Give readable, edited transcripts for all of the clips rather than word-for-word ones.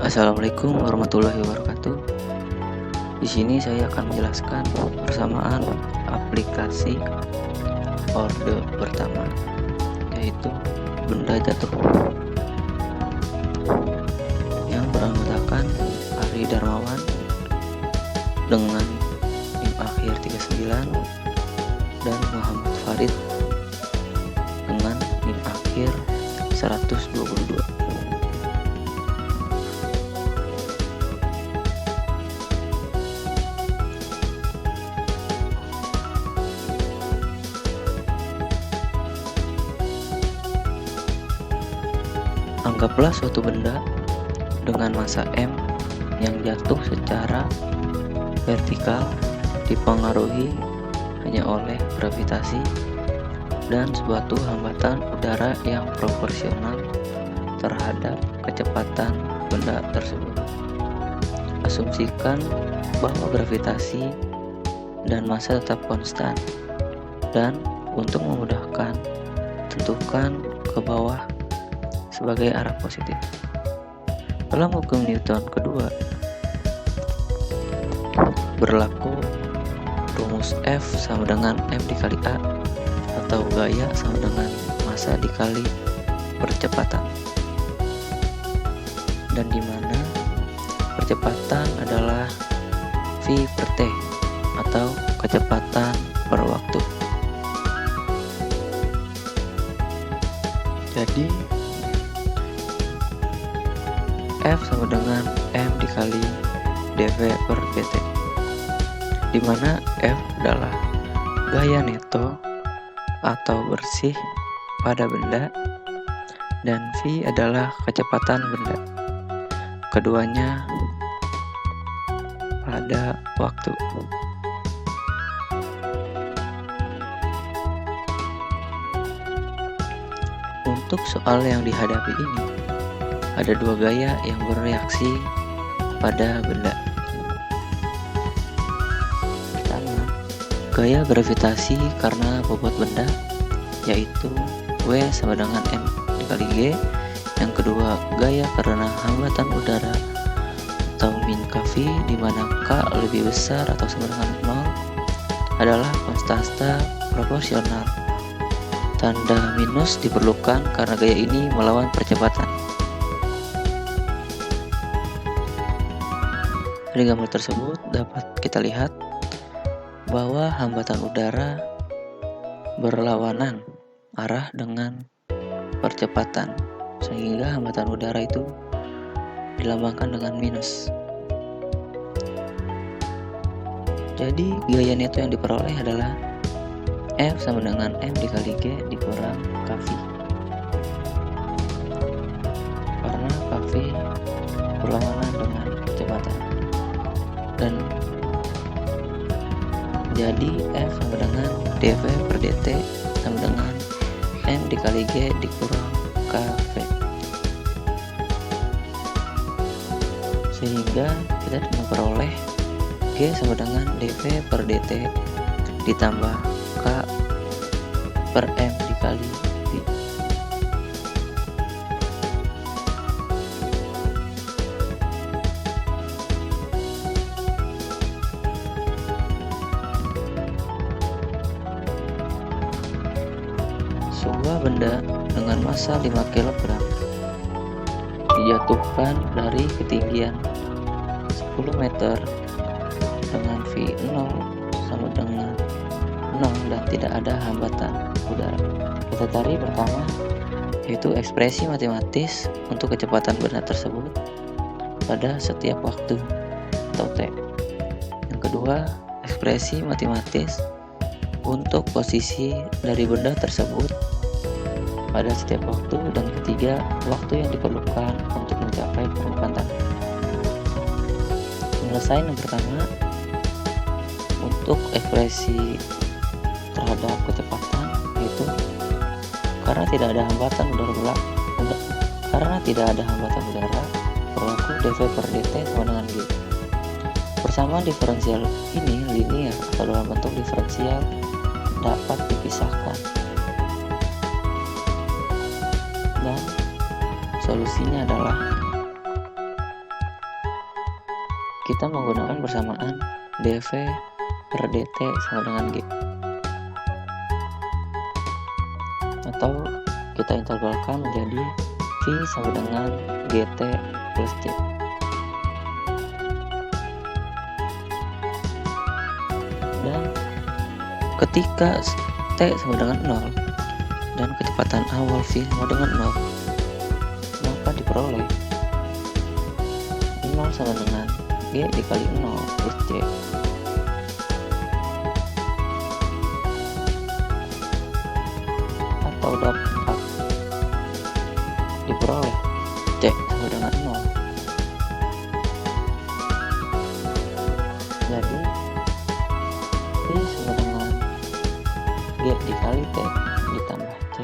Assalamualaikum warahmatullahi wabarakatuh. Di sini saya akan menjelaskan persamaan aplikasi orde pertama, yaitu benda jatuh, yang beranggotakan Ari Darmawan dengan NIM akhir 39 dan Muhammad Farid dengan NIM akhir 122. Anggaplah suatu benda dengan massa M yang jatuh secara vertikal dipengaruhi hanya oleh gravitasi dan suatu hambatan udara yang proporsional terhadap kecepatan benda tersebut. Asumsikan bahwa gravitasi dan massa tetap konstan, dan untuk memudahkan, tentukan ke bawah sebagai arah positif. Dalam hukum Newton kedua, berlaku rumus F sama dengan M dikali A, atau gaya sama dengan massa dikali percepatan, dan di mana percepatan adalah V per T atau kecepatan per waktu. Jadi F sama dengan M dikali dV per dt, di mana F adalah gaya neto atau bersih pada benda dan V adalah kecepatan benda, keduanya pada waktu. Untuk soal yang dihadapi ini, ada dua gaya yang bereaksi pada benda. Pertama, gaya gravitasi karena bobot benda, yaitu W sama dengan M dikali G. Yang kedua, gaya karena hambatan udara atau min kV, di mana K lebih besar atau sama dengan 0, adalah konstanta proporsional. Tanda minus diperlukan karena gaya ini melawan percepatan. Dari gambar tersebut dapat kita lihat bahwa hambatan udara berlawanan arah dengan percepatan, sehingga hambatan udara itu dilambangkan dengan minus. Jadi gaya neto yang diperoleh adalah F sama dengan M dikali G dikurang kV, karena kV berlawanan dengan kecepatan. Dan jadi F sama dengan dV per dt sama dengan M dikali G dikurang kV, sehingga kita memperoleh G sama dengan dV per dt ditambah K per M dikali V. Sebuah benda dengan massa 5 kg dijatuhkan dari ketinggian 10 meter dengan V0 sama dengan 0 dan tidak ada hambatan udara. Kita cari pertama, yaitu ekspresi matematis untuk kecepatan benda tersebut pada setiap waktu atau T. Yang kedua, ekspresi matematis untuk posisi dari benda tersebut pada setiap waktu, dan ketiga, waktu yang diperlukan untuk mencapai permukaan tanah. Penyelesaian yang pertama, untuk ekspresi terhadap kecepatan, yaitu karena tidak ada hambatan udara berlaku dV per dt sama dengan G. Persamaan diferensial ini linear atau dalam bentuk diferensial dapat dipisahkan, dan solusinya adalah kita menggunakan persamaan dV per dt sama dengan G, atau kita integralkan menjadi V sama dengan GT plus C. Dan ketika T sama dengan 0 dan kecepatan awal V sama dengan 0, maka diperoleh 0 sama dengan G dikali 0 plus C. Atau dapat diperoleh C sama dengan 0. Jadi V sama dengan G dikali T ditambah C,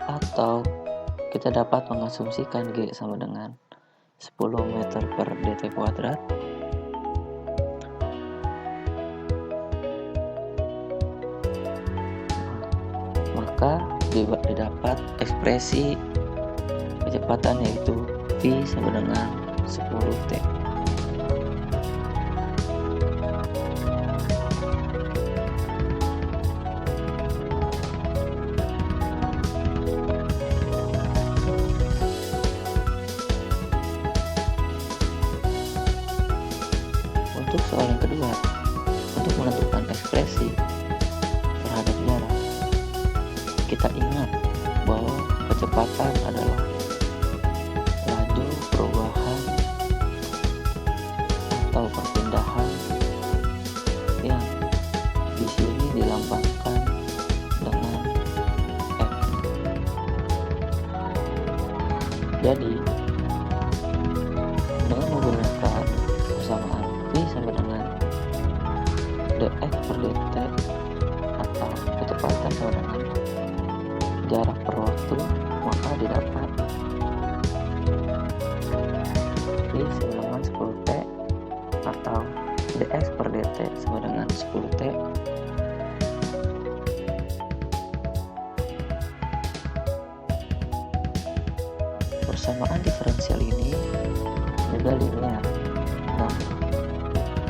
atau kita dapat mengasumsikan G sama dengan 10 meter per dt kuadrat. Maka didapat ekspresi kecepatan yaitu V sama dengan 10T. Untuk soal yang kedua, untuk menentukan ekspresi terhadap jarak, kita ingat bahwa kecepatan adalah laju perubahan atau perpindahan yang di sini dilambangkan dengan f. Jadi dengan menggunakan persamaan V sama dengan dx per dt atau kecepatan sama dengan jarak per waktu, maka didapat V sama dengan 10T atau dx per dt sama dengan 10T persamaan diferensial ini juga linear dan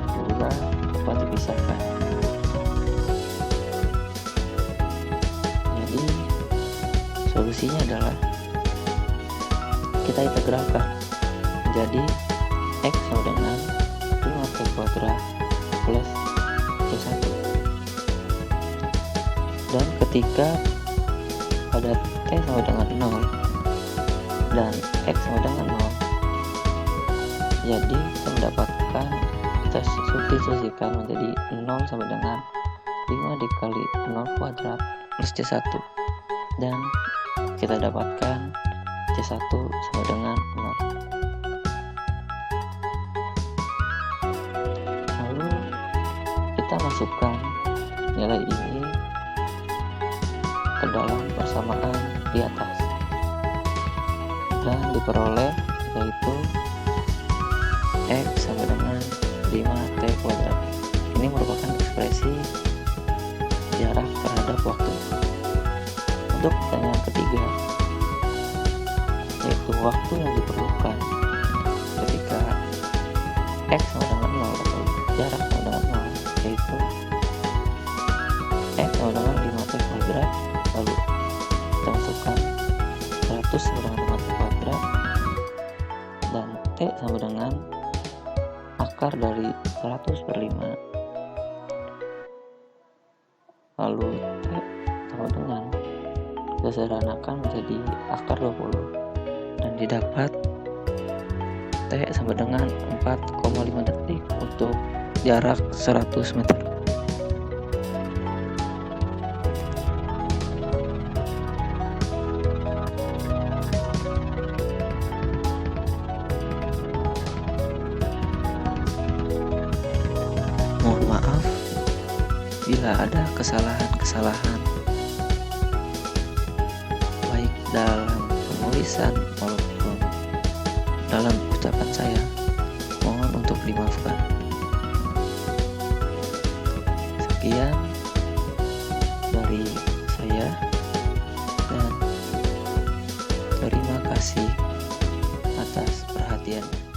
juga dapat dipisahkan. Jadi solusinya adalah kita integralkan jadi X sama dengan 5T kuadrat plus C1. Dan ketika pada T sama dengan 0 dan X sama dengan 0, jadi kita mendapatkan, kita substitusikan menjadi 0 sama dengan 5 dikali 0 kuadrat plus C1, dan kita dapatkan C1 sama dengan 0. Lalu kita masukkan nilai ini ke dalam persamaan di atas dan diperoleh yaitu X sama dengan 5T kuadrat. Ini merupakan ekspresi jarak terhadap waktu. Untuk pertanyaan ketiga, yaitu waktu yang diperlukan ketika X sama dengan 0 atau jarak sama dengan 0, yaitu X sama dengan 5T kuadrat, lalu kita masukkan 100 sama dengan 5T kuadrat, dan T sama dengan akar dari 100 per 5, lalu T sama dengan kita sederhanakan menjadi akar 20 dan didapat T sama dengan 4,5 detik untuk jarak 100 meter. Mohon maaf bila ada kesalahan-kesalahan baik dalam penulisan maupun dalam ucapan saya. Mohon untuk dimaafkan. Sekian dari saya dan terima kasih atas perhatiannya.